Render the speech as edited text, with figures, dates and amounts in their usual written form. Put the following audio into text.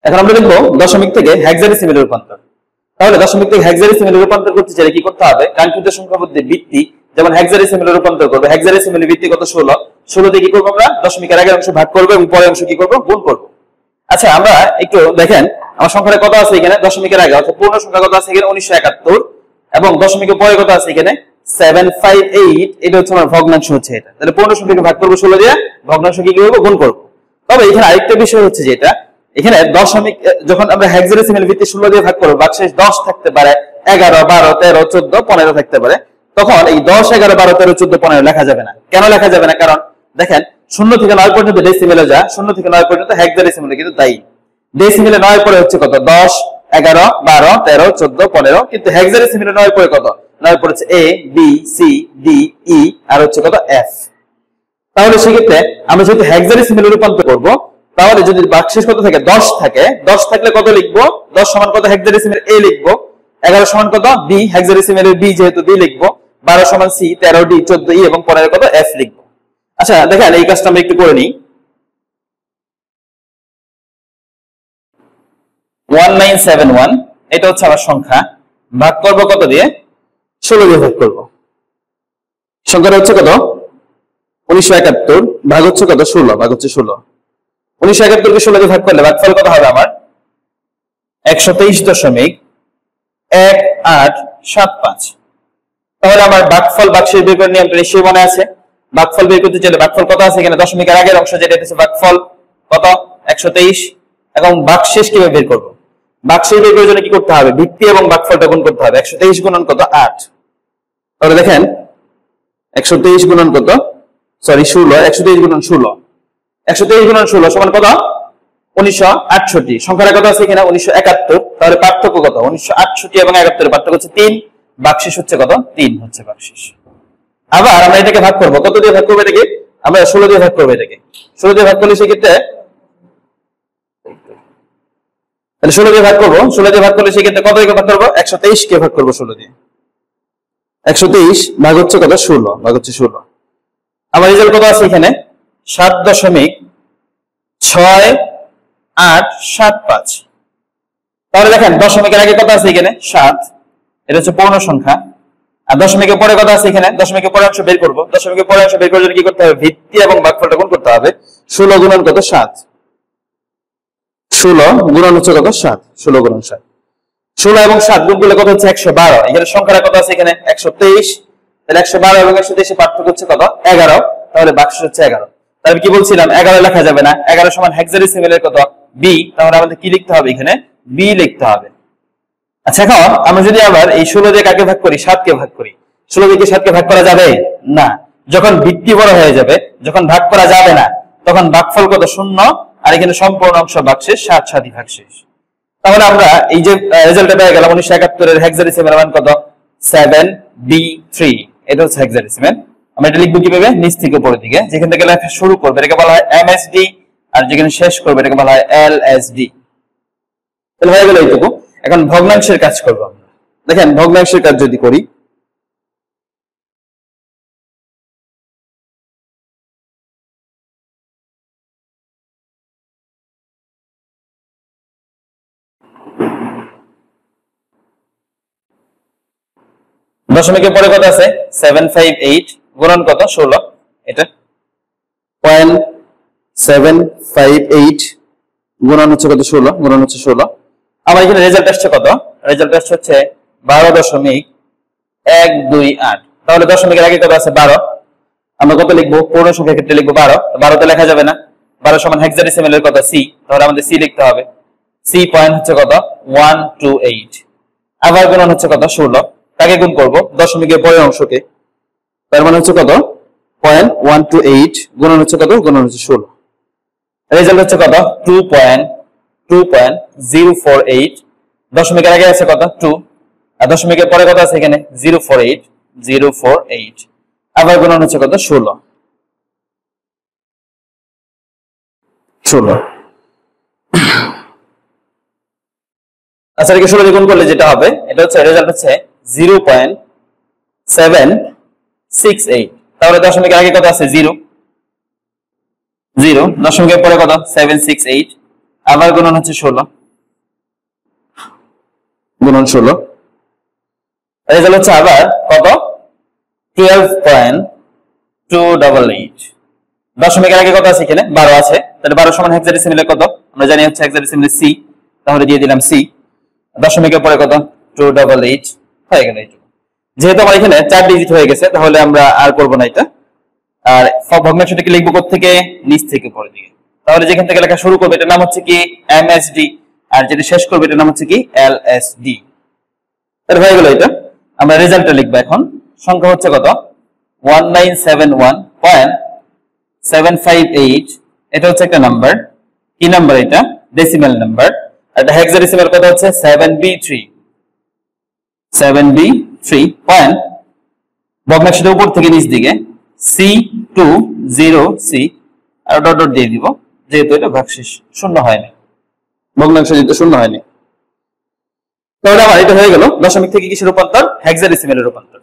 এখন আমরা লিখবো দশমিক থেকে হেক্সাডেসিমেলে রূপান্তর। তাহলে দশমিক থেকে হেক্সাডেসিমেলে রূপান্তর করতে চাইলে কি করতে হবে? কাঙ্ক্ষিত সংখ্যা মধ্যে ভিত্তি যেমন হেক্সাডেসিমেলে রূপান্তর করব, হেক্সাডেসিমেলে ভিত্তি কত? 16। 16 দিয়ে কি করব? আমরা দশমিকের আগের অংশ ভাগ করব এবং পরের অংশ কি করব? গুণ করব। আচ্ছা, আমরা একটু দেখেন আমার সংখ্যাটা কত আছে এখানে দশমিকের আগে, অর্থাৎ পূর্ণ সংখ্যা কত আছে এখানে? 1971। এবং দশমিকের পরে কত আছে এখানে? 758। এটা হচ্ছে আমার ভগ্নাংশ হচ্ছে এটা। তাহলে পূর্ণ সংখ্যাকে ভাগ করব 16 দিয়ে, ভগ্নাংশ কি করব? গুণ করব। তবে এখানে আরেকটা বিষয় হচ্ছে যেটা এখানে দশমিক যখন আমরা হেক্সাডেসিমেল ভিত্তি 16 দিয়ে ভাগ করব, ভাগশেষ 10 থাকতে পারে, 11, 12, 13, 14, 15 থাকতে পারে। তখন এই 10, 11, 12, 13, 14, 15 লেখা যাবে না। কেন লেখা যাবে না? কারণ দেখেন 0 থেকে 9 পর্যন্ত ডেসিমেলে যা, 0 থেকে 9 পর্যন্ত হেক্সাডেসিমেলে কিন্তু তাই। ডেসিমেলে 9 পরে হচ্ছে কত? 10, 11, 12, 13, 14, 15। কিন্তু হেক্সাডেসিমেলে 9 পরে কত? 9 পরে হচ্ছে A, B, C, D, E আর হচ্ছে কত? F। তাহলে সেক্ষেত্রে আমরা যেহেতু হেক্সাডেসিমেলে রূপান্তর করব, তাহলে যদি ভাগশেষ কত থাকে? 10 থাকে। 10 থাকলে কত লিখবো? 10 সমান কত? হেক্সাডেসিমেল A লিখবো। 11 সমান কত? B, হেক্সাডেসিমেলের B যেহেতু B লিখবো। 12 সমান C, 13 D, 14 E এবং 15 কত? F লিখবো। আচ্ছা দেখেন এই কাজটা আমরা একটু করে নিই। 1971 এটা হচ্ছে আমার সংখ্যা। ভাগ করব কত দিয়ে? 16 দিয়ে ভাগ করব। সংখ্যাটা হচ্ছে কত? 1971 ভাগ হচ্ছে কত? 16, ভাগ হচ্ছে 16। 1971 কে 16 দিয়ে ভাগ করলে ভাগফল কত হবে আমার? 123.1875। তাহলে আমার ভাগফল ভাগশেষ বের করার নিয়মটা নিশ্চয়ই মনে আছে। ভাগফল বের করতে চাইলে ভাগফল কত আছে এখানে? দশমিকের আগের অংশ যেটা হচ্ছে ভাগফল কত? 123। এবং ভাগশেষ কিভাবে বের করব? ভাগশেষ বের করার জন্য কি করতে হবে? ভিত্তি এবং ভাগফলটা গুণ করতে হবে। 123 গুণন কত? 8। তাহলে দেখেন 123 গুণন কত? 16। 123 গুণন 16। 123 গুণন 16 সমান কত? 1968। সংখ্যাটা কত আছে এখানে? 1971। তাহলে পার্থক্য কত? 1968 এবং 71 এর পার্থক্য হচ্ছে 3। ভাগশেষ হচ্ছে কত? 3 হচ্ছে ভাগশেষ। আবার আমরা এটাকে ভাগ করব কত দিয়ে ভাগ করব এটাকে? আমরা 16 দিয়ে ভাগ করব এটাকে। 16 দিয়ে ভাগ করলে সেক্ষেত্রে তাহলে 16 দিয়ে ভাগ করব। 16 দিয়ে ভাগ করলে সেক্ষেত্রে কত দিয়ে ভাগ করব? 123 কে ভাগ করব 16 দিয়ে। 123 ভাগ হচ্ছে কত? 16, ভাগ হচ্ছে 16। আমার রেজাল্ট কত আছে এখানে? 7.6875। তাহলে দেখেন দশমিকের আগে কত আছে এখানে? 7। এটা হচ্ছে পূর্ণ সংখ্যা। আর দশমিকের পরে কত আছে এখানে? দশমিকের পরের অংশ বের করব। দশমিকের পরের অংশ বের করার জন্য কি করতে হবে? ভিত্তি এবং ভাগফলটা গুণ করতে হবে। 16 গুণন কত? 7। 16 গুণন হচ্ছে কত? 7। 16 গুণন 7। 16 এবং 7 গুণ করলে কত হচ্ছে? 112। এখানে সংখ্যাটা কত আছে এখানে? 123। তাহলে 112 এবং 123 এর পার্থক্য হচ্ছে কত? 11। তাহলে ভাগশেষ হচ্ছে 11। তাহলে কি বলছিলাম? 11 লেখা যাবে না। 11 সমান হেক্সাডেসিমেলের কত? B। তাহলে আমাদের কি লিখতে হবে এখানে? B লিখতে হবে। আচ্ছা এখন আমরা যদি আবার এই 16 দিয়ে কাকে ভাগ করি? 7 কে ভাগ করি। 16 দিয়ে 7 কে ভাগ করা যাবে না। যখন ভিত্তি বড় হয়ে যাবে, যখন ভাগ করা যাবে না, তখন ভাগফল কত? 0। আর এখানে সম্পূর্ণ অংশ ভাগশেষ, 7 7ই ভাগশেষ। তাহলে আমরা এই যে রেজাল্টটা পেয়ে গেলাম 1971 এর হেক্সাডেসিমেল মান কত? 7B3। এটা হচ্ছে হেক্সাডেসিমেল। আমরা এটা লিখবো কিভাবে? নিচ থেকে উপরের দিকে। যেখান থেকে লেখা শুরু করবে এটাকে বলা হয় MSD, আর যেখানে শেষ করবে এটাকে বলা হয় LSD। তাহলে হয়ে গেল এইটুকু। এখন ভগ্নাংশের কাজ করব আমরা। দেখেন ভগ্নাংশের কাজ যদি করি, দশমিকের পরে কত আছে? 758 গুণন কত? 16। এটা 0.758 গুণন হচ্ছে কত? 16। গুণন হচ্ছে 16। আমার এখানে রেজাল্ট আসছে কত? রেজাল্ট আসছে হচ্ছে 12.128। তাহলে দশমিকের আগে কত আছে? 12। আমরা কত লিখবো? পূর্ণ সংখ্যার ক্ষেত্রে লিখবো 12। 12 তে লেখা যাবে না। 12 সমান হেক্সাডেসিমেলের কত? C। তাহলে আমাদের C লিখতে হবে। C পয়েন্ট হচ্ছে কত? 128। আবার গুণন হচ্ছে কত? 16। কাকে গুণ করব? দশমিকের পরের অংশকে। তার মানে হচ্ছে কত? 0.128 গুণন হচ্ছে কত? গুণন হচ্ছে 16। রেজাল্ট হচ্ছে কত? 2.048। দশমিকের আগে আছে কত? 2। আর দশমিকের পরে কত আছে এখানে? 048। 048 আবার গুণন হচ্ছে কত? 16। 16। আচ্ছা এটাকে 16 দিয়ে গুণ করলে যেটা হবে এটা হচ্ছে রেজাল্ট হচ্ছে 0.768। তাহলে দশমিকের আগে কত আছে? 0। 0। দশমিকের পরে কত? 768। আবার গুণন হচ্ছে 16, গুণন 16, রেজাল্ট হচ্ছে আবার কত 12.288। দশমিকের আগে কত আছে এখানে 12 আছে, তাহলে 12 সমান হেক্সাডেসিমেলে কত আমরা জানি হচ্ছে হেক্সাডেসিমেলে সি, তাহলে দিয়ে দিলাম সি। দশমিকের পরে কত 288 হয়ে গেল। যেহেতু আমার এখানে 4 ডিজিট হয়ে গেছে তাহলে আমরা আর করব না এটা। আর ভগ্নাংশটাকে লিখবো কোথা থেকে, নিচ থেকে পরের দিকে। তাহলে যেখান থেকে লেখা শুরু করবে এটার নাম হচ্ছে কি এমএসডি, আর যেটা শেষ করবে এটার নাম হচ্ছে কি এলএসডি। তাহলে হয়ে গেল এটা। আমরা রেজাল্টটা লিখবো এখন। সংখ্যা হচ্ছে কত 1971.758। এটা হচ্ছে একটা নাম্বার, কি নাম্বার এটা ডেসিমাল নাম্বার। আর এটা হেক্সাডেসিমাল কত হচ্ছে 7b3 পয়েন্ট, ভগ্নাংশটা উপর থেকে নিচ দিকে C20C আর ডট ডট দিয়ে দিব, যেহেতু এটা ভাগশেষ শূন্য হয়নি, ভগ্নাংশ যেহেতু শূন্য হয়নি। তাহলে আমার এটা হয়ে গেল দশমিক থেকে কিসের রূপান্তর, হেক্সাডেসিমেলের রূপান্তর।